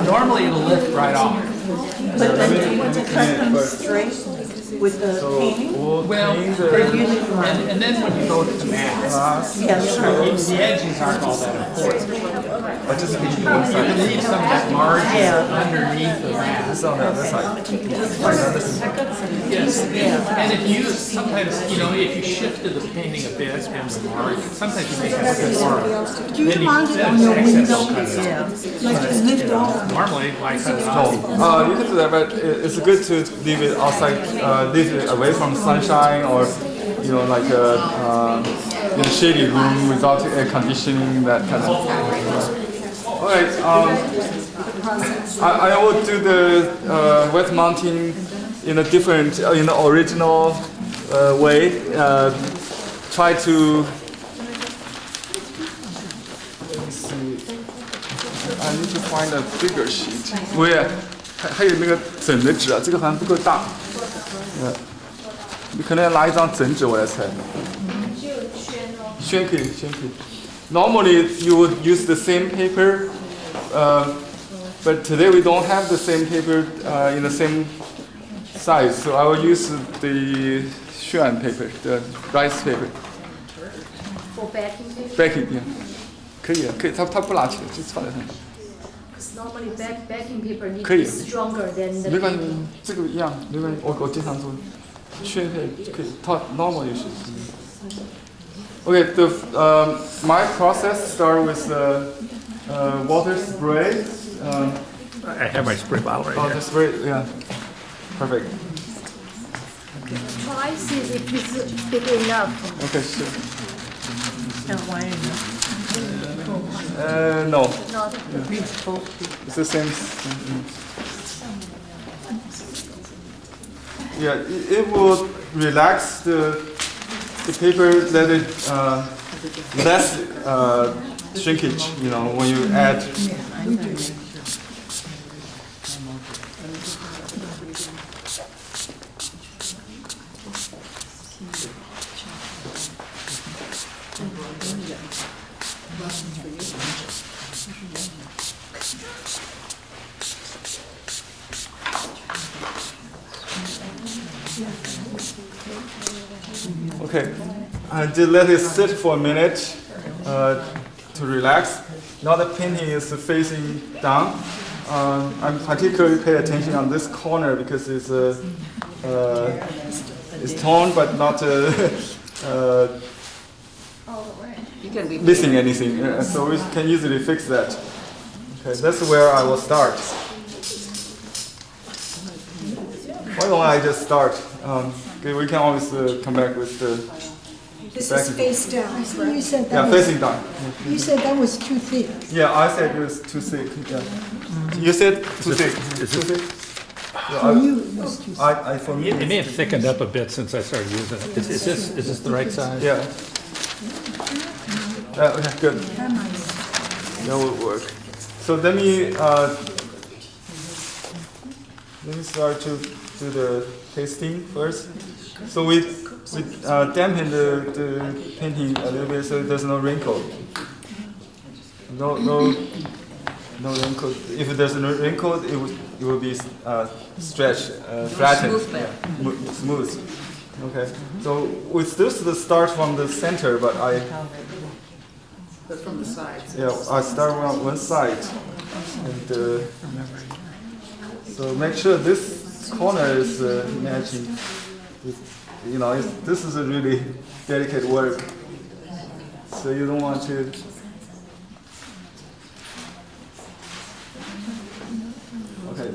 Normally it'll lift right off. But then once it comes straight with the painting? Well, and then when you go to mask, Yeah, sure. the edges aren't all that important. I just need one You side. can leave some of that margin Yeah. underneath the mask. It's on the other side. Yes, and if you sometimes, if you shifted the painting a bit in the margin, sometimes you make it a bit more. Do you want it on your window? Yeah. Like to lift off? Normally, I cut it off. You can do that, but it's good to leave it outside, leave it away from sunshine, or like in a shady room without air conditioning, that kind of. All right. I will do the wet mounting in a different, in the original way. Try to. Let me see. I need to find a bigger sheet. Where? 还有那个整的纸啊，这个好像不够大。你可能要拿一张整纸，我来猜。宣可以。Normally you would use the same paper, but today we don't have the same paper in the same size, so I will use the 宣 paper, the rice paper. For backing paper? Backing, yeah. 可以，它不拉起来，就放在上面。 Because normally backing paper needs 可以 to be stronger than the 没关系 painting.，这个一样，没关系。我经常做，宣可以，它 normal 就是。Okay, my process start with water spray. I have my spray bottle right The spray, yeah, perfect. Try see if it's big enough. Okay, sure. And why No, Not it's the same. Yeah, it will relax the paper, let it less shrinkage. When you add. Okay, just let it sit for a minute to relax. Now the painting is facing down. I'm particularly pay attention on this corner because it's toned but not missing anything. So we can easily fix that. Okay, that's where I will start. Why don't I just start? Okay, we can always come back with the. This is face down. You said that Yeah, was, facing down. you said that was too thick. Yeah, I said it was too thick. Yeah. You said too thick. Too thick. For you, it was too thick. For me. It may have thickened up a bit since I started using it. Is this the right size? Yeah. Okay, good. That will work. So let me start to do the pasting first. So we dampen the painting a little bit so there's no wrinkle. No wrinkle. If there's no wrinkle, it will be stretched, flattened, smooth. Okay. So we still start from the center, but from the sides. Yeah, I start on one side, and so make sure this corner is matching. This is a really delicate work, so you don't want to. Okay,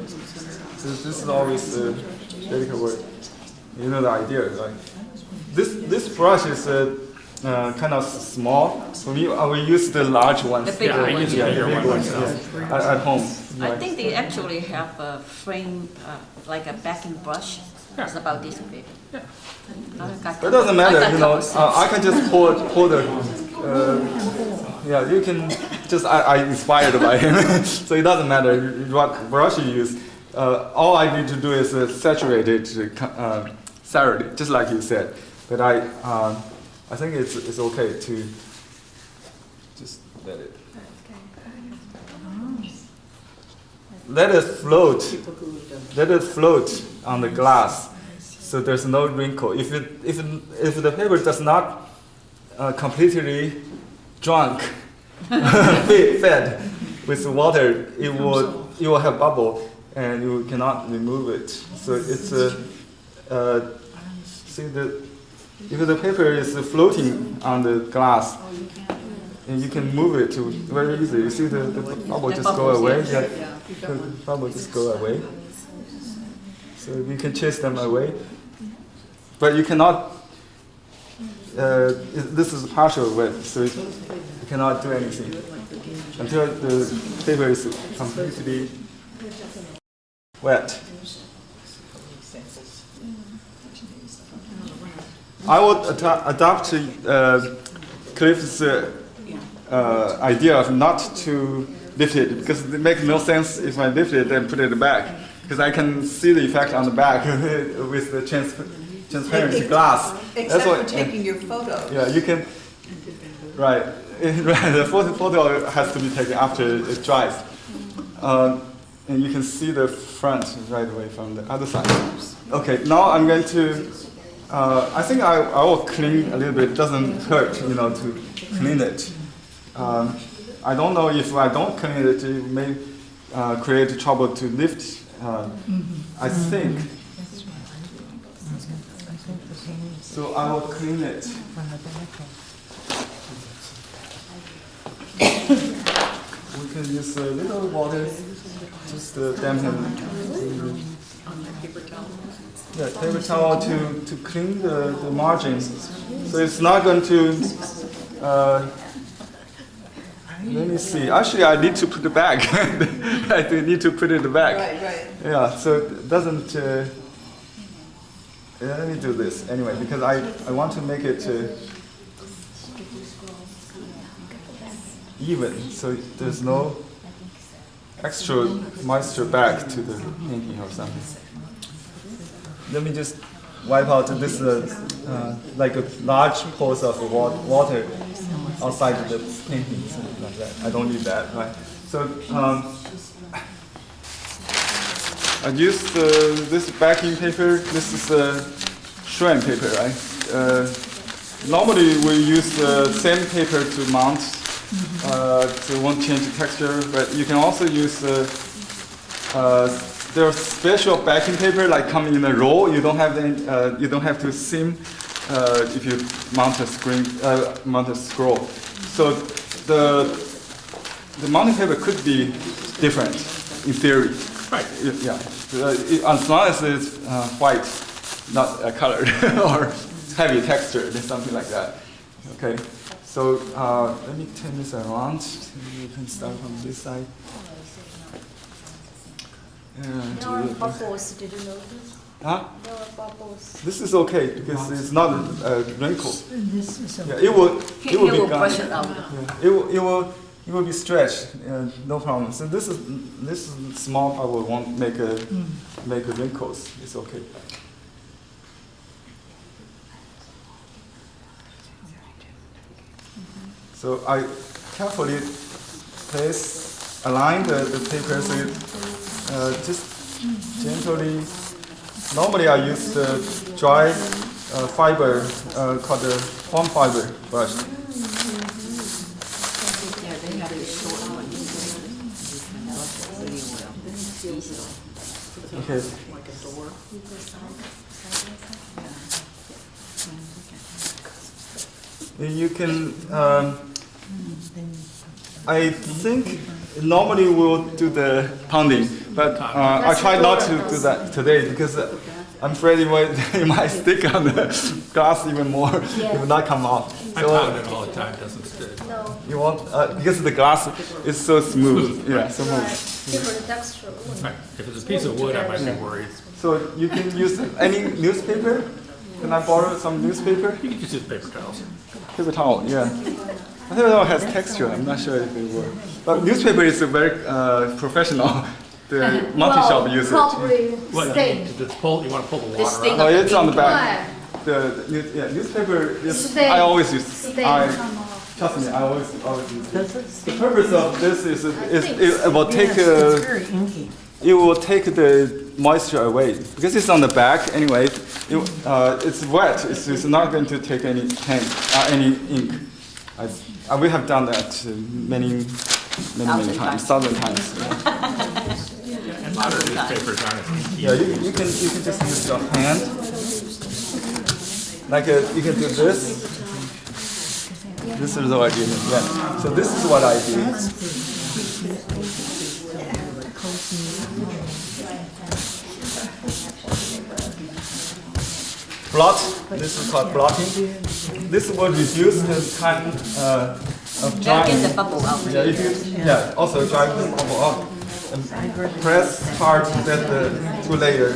so this is always delicate work. You know the idea, right? This brush is kind of small. For me, I will use the large ones. The bigger I use one. the bigger big one ones, myself. yeah. At home. I Right. think they actually have a frame, like a backing brush. It's about this big. But it doesn't matter, I can just pour the. Yeah, you can just. I inspired by him, so it doesn't matter what brush you use. All I need to do is saturate it thoroughly, just like you said. But I think it's okay to just let it. let it float. Let it float on the glass, so there's no wrinkle. If the paper does not completely drunk, fed with water, it will have bubble, and you cannot remove it. So it's if the paper is floating on the glass, and you can move it very easily. You see the bubble just go away. Yeah, the bubble just go away. So you can chase them away, but you cannot. This is partial wet, so you cannot do anything until the paper is completely wet. I would adopt Cliff's idea of not to lift it, because it makes no sense if I lift it and put it back, because I can see the effect on the back with the transparent glass. Except for taking your photo. Yeah, you can. Right. The photo has to be taken after it dries, and you can see the front right away from the other side. Okay. Now I'm going to. I think I will clean a little bit. It doesn't hurt, to clean it. I don't know if I don't clean it, it may create trouble to lift. I think. So I will clean it. We can use a little water, just dampen. Yeah, paper towel to clean the margins. So it's not going to. Let me see. Actually, I need to put it back. I need to put it back. Right. Yeah. So it doesn't. Let me do this anyway, because I want to make it even, so there's no extra moisture back to the painting or something. Let me just wipe out this like a large pores of water outside of the painting, something like that. I don't need that, right? So I used this backing paper. This is shrink paper, right? Normally we use the same paper to mount, so it won't change the texture. But you can also use there's special backing paper like coming in a roll. You don't have to seam if you mount a scroll. So the mounting paper could be different in theory. Right. Yeah. As long as it's white, not colored, or heavy textured, something like that. Okay. So let me turn this around. You can start from this side. There are bubbles, did you notice? Huh? There are bubbles. This is okay because it's not wrinkled. This is Yeah, it will He be will gone. brush it out. Yeah, it will be stretched, no problem. So this small bubble won't make wrinkles. It's okay. So I carefully align the paper so you just gently. Normally I use the dry fiber called the foam fiber brush. Yeah, they have a short one. Okay. Like a door. You can. I think normally we'll do the pounding, but I try not to do that today because I'm afraid it might stick on the glass even more. It will not come off. I pound it all the time, it doesn't stick. No. You want because the glass is so smooth. Yeah, so Right. smooth. Different texture. Right. If it's a piece of wood, I might be worried. So you can use any newspaper. Can I borrow some newspaper? You can just use paper towels. Paper towel, yeah. Paper towel has texture. I'm not sure if it will. But newspaper is a very professional. The multi-shop use it. Probably What? stain. You want to pull the water stain out? Oh, it's on the back. Right. The newspaper is. Stain. I always use. Stain I come off. Trust me, I always use it. The purpose of this is it will take It's very inky. it will take the moisture away because it's on the back anyway. It's wet. It's not going to take any paint, any ink. We have done that many times, thousand times. And modern newspapers aren't as inky. Yeah, you can just use your hand. Like you can do this. This is what I do. Yeah. So this is what I do. Blot. This is called blotting. This will reduce the time of Gotta drying. get the bubble out. Yeah, also dry the bubble up. And press hard to get the two layer.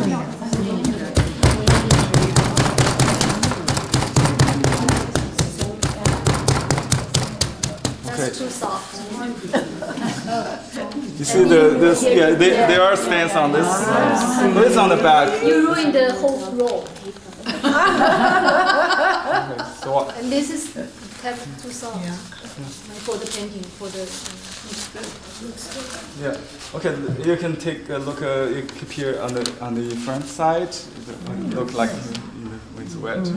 That's too soft. You see there are stains on this. But it's on the back. You ruined the whole roll. So And this is kept too soft for the painting, for the. yeah. Okay, you can take a look. You keep here on the front side. It look like it's wet.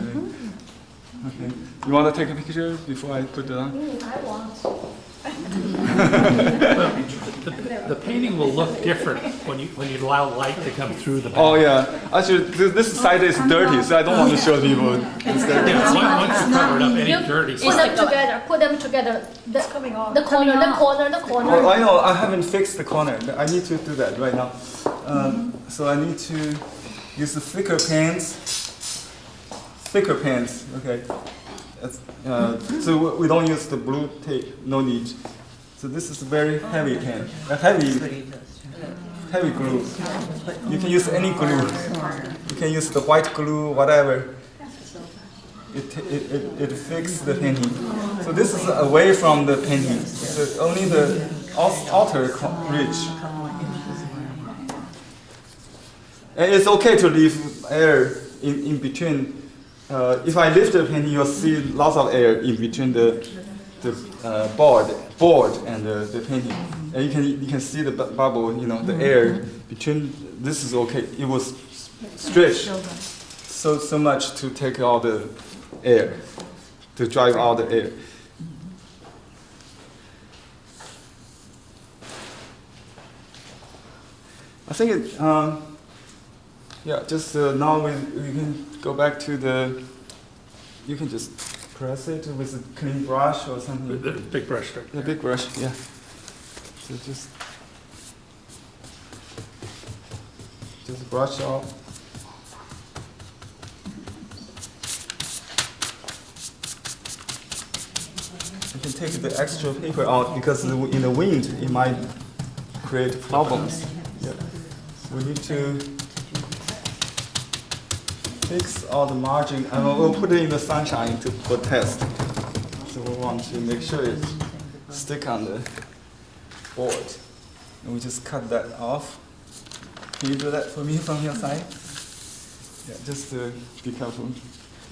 Okay. You want to take a picture before I put it on? I want. The painting will look different when you allow light to come through the back. Oh yeah. Actually, this side is dirty, so I don't want to show people. Yeah, once you cover it up, any dirty Put stuff. them together. Put them together. The corner. Oh, I know. I haven't fixed the corner. I need to do that right now. So I need to use the thicker pens. Thicker pens. Okay. So we don't use the blue tape. No need. So this is a very heavy pen. A heavy glue. You can use any glue. You can use the white glue, whatever. It fixes the painting. So this is away from the painting. So only the outer ridge. And it's okay to leave air in between. If I lift the painting, you'll see lots of air in between the board and the painting. And you can see the bubble, the air between. This is okay. It was stretched so much to take all the air, to drive out the air. I think it. Yeah, just now we can go back to the. You can just press it with a clean brush or something. The big brush stroke. The big brush, yeah. So just brush off. You can take the extra paper out because in the wind it might create problems. Yeah. We need to fix all the margin, and we'll put it in the sunshine for test. So we want to make sure it stick on the board. And we just cut that off. Can you do that for me from your side? Yeah, just be careful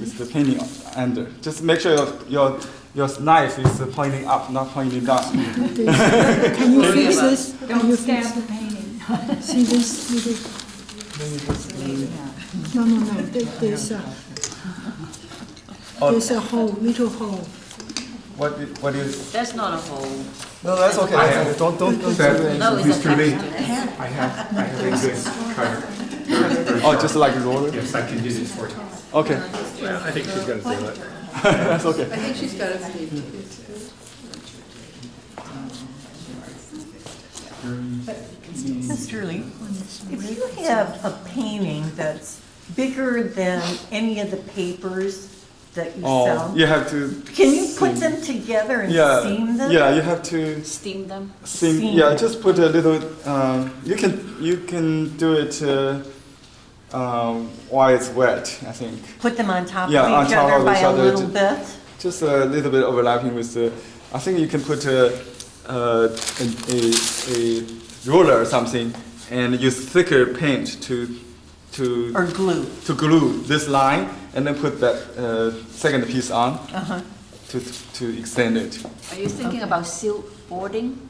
with the painting under. Just make sure your knife is pointing up, not pointing down. Can you fix this? Can you fix Stab the painting. See this? See this? No. There's a hole, little hole. What is? That's not a hole. No, that's okay. Don't do anything. No, it's a texture. I have a good cutter. Oh, just like a roller? Yes, I can do this 4 times. Okay. Well, I think she's gonna do it. That's okay. I think she's got a Steve. Mr. Lee, if you have a painting that's bigger than any of the papers that you sell, You have to. can you put them together and steam them? Yeah, you have to Steam them. steam. Steam. Yeah, just put a little. You can do it while it's wet. I think Put them on top Yeah, on of each top other of by each a other. little bit? just a little bit overlapping with the. I think you can put a roller or something and use thicker paint Or glue? to glue this line, and then put that second piece on to extend it. Are you thinking about silk boarding?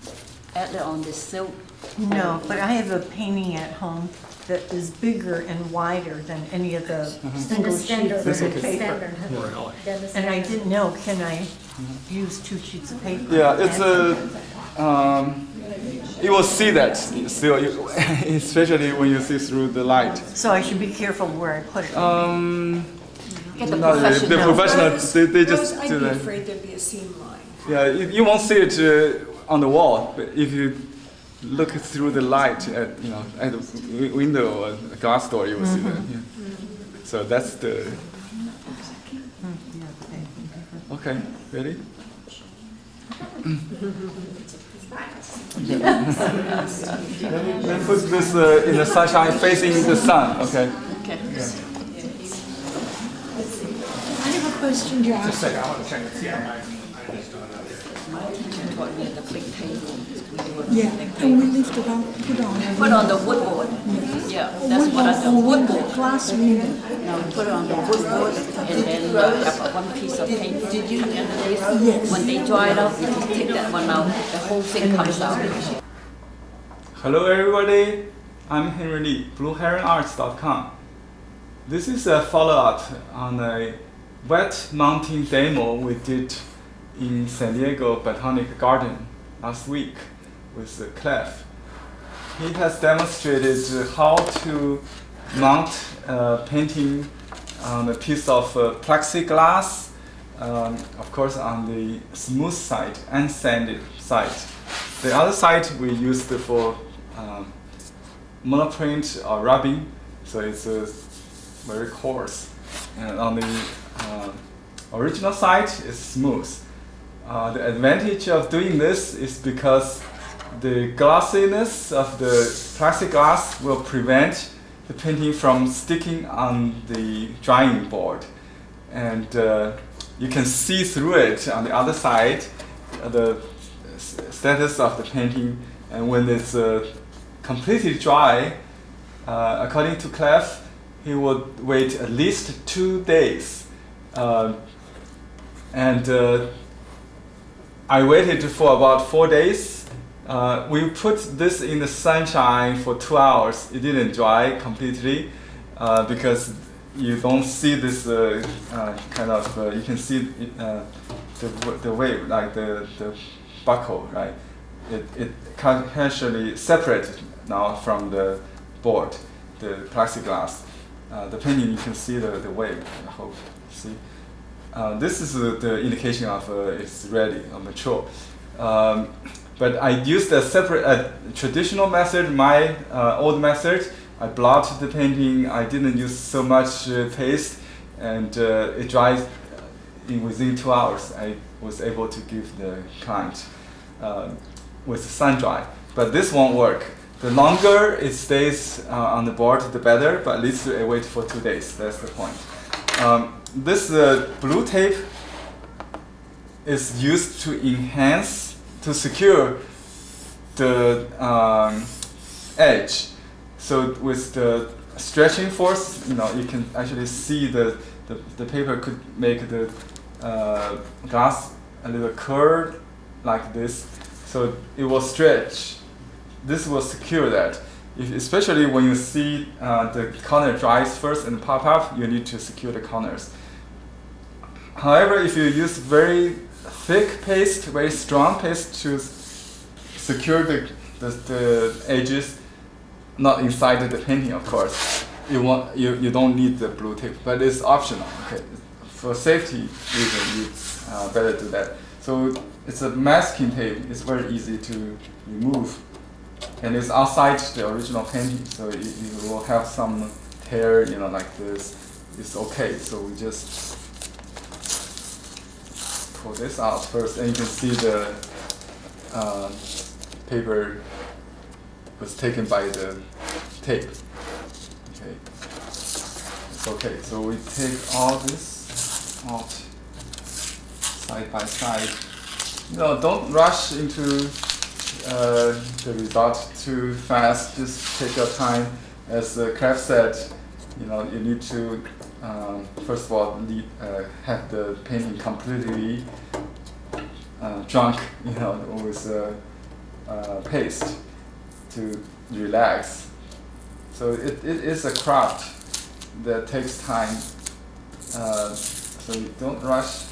Add on the silk? No, but I have a painting at home that is bigger and wider than any of the And the single standard, sheets of the paper. standard. Really? Then the And I standard. didn't know, can I use 2 sheets of paper? Yeah, it's a. You will see that still, especially when you see through the light. So I should be careful where I put it. Get the Not really. The professional. professionals, they just I'd do be that. afraid there'd be a seam line. Yeah, you won't see it on the wall, but if you look through the light at at a window or a glass door, you will see that. Yeah. So that's the. Okay, ready? Let's put this in the sunshine, facing the sun. Okay. Okay. I have a question to Just a ask. second, I want to check and see. My teacher taught me the big table. We do it on Yeah, the big and table. we lift it up, put on. Put on the wood board. Yeah, that's what I do. Wood board. Glass window. Now we put it on the wood board and then have one piece of paint. Did you Yes. When they dry it out, you just take that one out, the whole thing comes out. Hello everybody, I'm Henry Lee, BlueHeronArts.com. This is a follow-up on a wet mounting demo we did in San Diego Botanic Garden last week with Clef. He has demonstrated how to mount a painting on a piece of plexiglass, of course on the smooth side and sanded side. The other side we used for monoprint or rubbing, so it's very coarse. And on the original side, it's smooth. The advantage of doing this is because the glossiness of the plexiglass will prevent the painting from sticking on the drying board. And you can see through it on the other side the status of the painting, and when it's completely dry, according to Clef, he would wait at least 2 days. I waited for about 4 days. We put this in the sunshine for 2 hours. It didn't dry completely because you don't see this kind of, you can see the wave, like the buckle, right? It actually separated now from the board, the plexiglass. The painting, you can see the wave, I hope you see. This is the indication of it's ready or mature. But I used a separate, traditional method, my old method. I blotted the painting, I didn't use so much paste, and it dried within 2 hours. I was able to give the client with sun dry. But this won't work. The longer it stays on the board, the better, but at least I wait for 2 days. That's the point. This blue tape is used to enhance, to secure the edge. So with the stretching force, you can actually see the paper could make the glass a little curved like this. So it will stretch. This will secure that. Especially when you see the corner dries first and pop up, you need to secure the corners. However, if you use very thick paste, very strong paste to secure the edges, not inside the painting, of course, you don't need the blue tape, but it's optional. Okay, for safety reason, it's better to do that. So it's a masking tape. It's very easy to remove. And it's outside the original painting, so you will have some tear, like this. It's okay. So we just pull this out first, and you can see the paper was taken by the tape. Okay, it's okay. So we take all this out side by side. Don't rush into the result too fast. Just take your time. As Craft said, you need to first of all have the painting completely drunk, with paste to relax. So it is a craft that takes time. So you don't rush.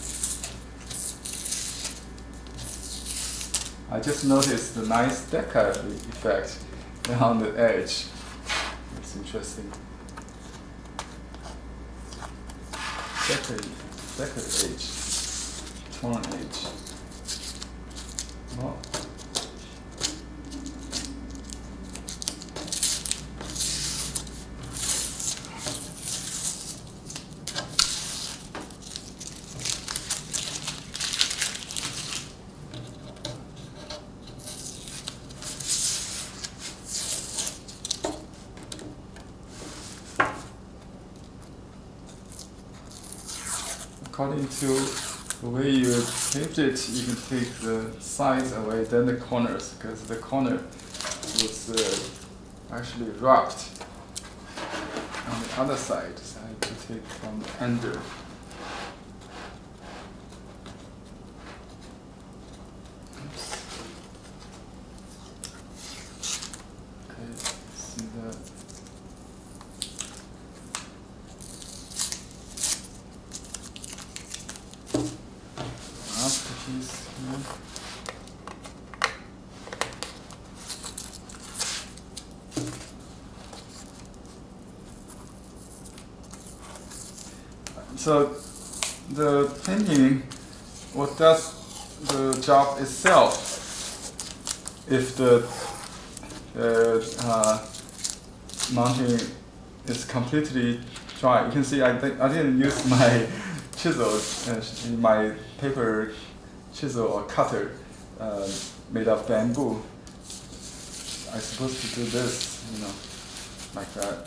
I just noticed the nice deca effect on the edge. It's interesting. Deca edge, torn edge. Wow. According to the way you taped it, you can take the sides away, then the corners, because the corner was actually wrapped on the other side, so I have to take from under. Oops. Okay, see that. Masterpiece here. So the painting, what does the job itself? If the mounting is completely dry, you can see I didn't use my chisel, my paper chisel or cutter made of bamboo. I'm supposed to do this, like that.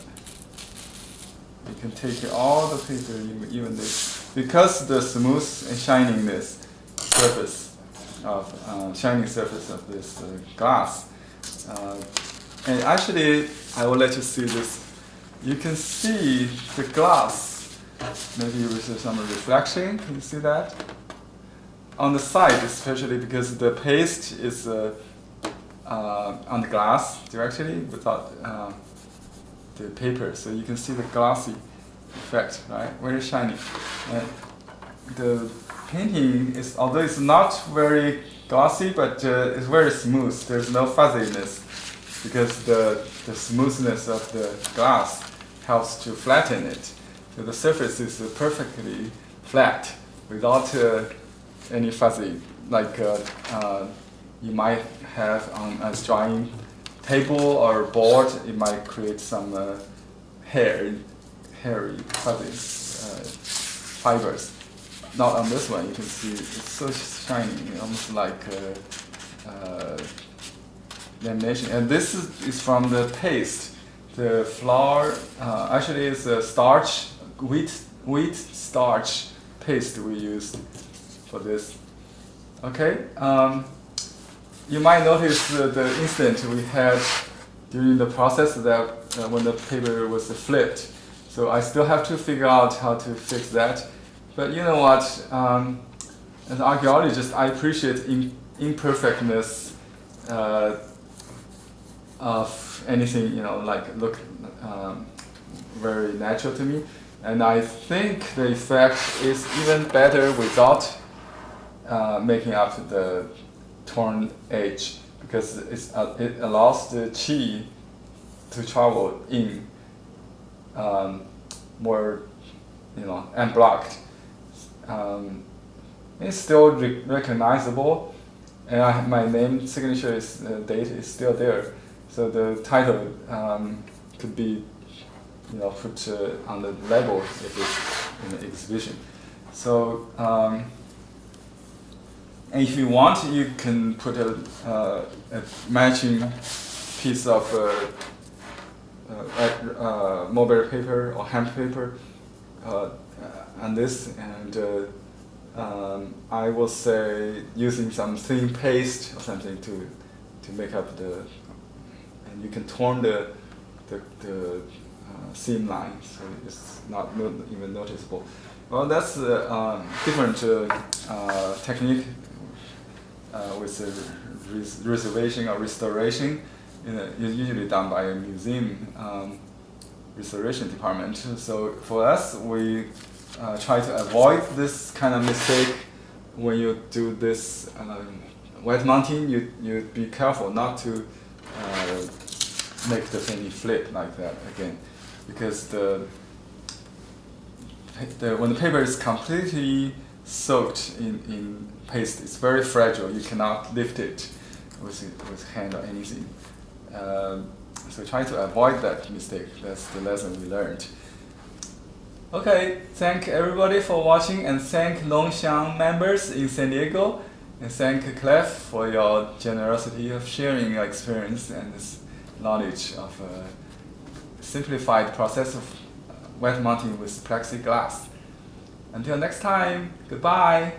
You can take all the paper, even this, because the smooth and shininess surface of shining surface of this glass. And actually, I will let you see this. You can see the glass, maybe with some reflection. Can you see that? On the side, especially because the paste is on the glass directly without the paper, so you can see the glossy effect, right? Very shiny. And the painting is, although it's not very glossy, but it's very smooth. There's no fuzziness because the smoothness of the glass helps to flatten it. So the surface is perfectly flat without any fuzzy, like you might have on a drawing table or board. It might create some hairy, fuzzy fibers. Not on this one. You can see it's so shiny, almost like lamination. And this is from the paste. The flour actually is a starch, wheat starch paste we used for this. Okay. You might notice the incident we had during the process that when the paper was flipped. So I still have to figure out how to fix that. But you know what? As an archaeologist, I appreciate imperfectness of anything, like look very natural to me. And I think the effect is even better without making up the torn edge, because it allows the chi to travel in more, unblocked. It's still recognizable, and my name signature date is still there. So the title could be, put on the label if it's in the exhibition. So. And if you want, you can put a matching piece of mulberry paper or hemp paper on this, and I will say using some thin paste or something to make up and you can torn the seam line, so it's not even noticeable. Well, that's a different technique with a reservation or restoration, is usually done by a museum restoration department. So for us, we try to avoid this kind of mistake. When you do this wet mounting, you be careful not to make the painting flip like that again, because when the paper is completely soaked in paste, it's very fragile. You cannot lift it with hand or anything. So try to avoid that mistake. That's the lesson we learned. Okay, thank everybody for watching, and thank Longxiang members in San Diego, and thank Clef for your generosity of sharing your experience and this knowledge of a simplified process of wet mounting with plexiglass. Until next time, goodbye.